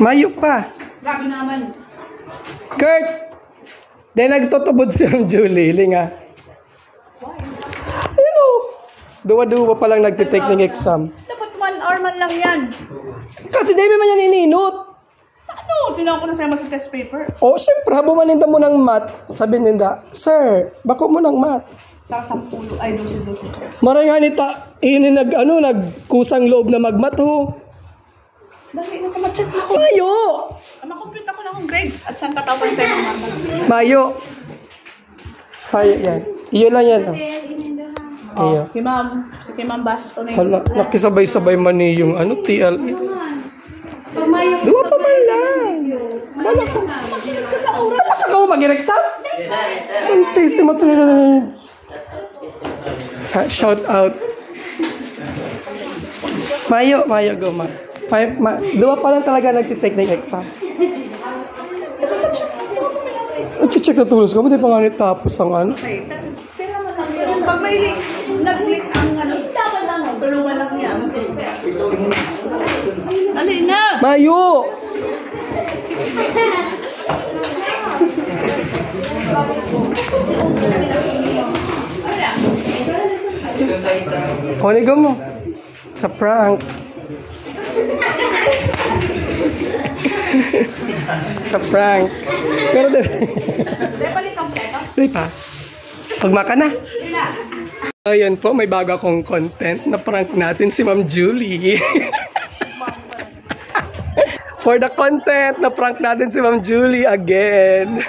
Mayo pa. Grabe naman. Kurt! Dahil nagtutubod si Ma'am Julie. Linga. Ayun o. Duwa-duwa pa lang nagtitake ng exam. Dapat 1 hour man lang yan. Kasi dahil man yan ininot. Ano? Tinawag ko na sa'yo sa test paper. O, siyempre, habang maninda mo ng math, sabi ninda, Sir, bako mo ng math. Sa 10, ay 12. Maray nga nita, nagkusang loob na magmat ho. Dali, nakamatchat na ako. Mayo! Makomplete ako na akong grades at saan tatawag sa'yo ng mama. Mayo. Mayo yan. Iyo lang yan. Oh. Iyo. Si Ma'am Basto na Hala, nakisabay-sabay man ni yung TL. Dua pa man lang. Wala ko. Magsunod ka sa oras. Tapos ako mag-exam? Santissimo talaga. Shout out. Mayo, go ma. Dua pa lang talaga nagtitake ng exam. Check na tulos ko, hindi pa nga tapos ang ano. Okay, pero mo lang yun. Pag may link, nag-link ang ano, tulungan lang niya. Dali na! Mayo! Kunigo mo. Sa prank. Sa prank. Pero di pa ni kompleto? Di pa. Pagmaka na. Ayan po, may bago akong content na prank natin si Ma'am Julie. For the content na prank natin si Ma'am Julie again.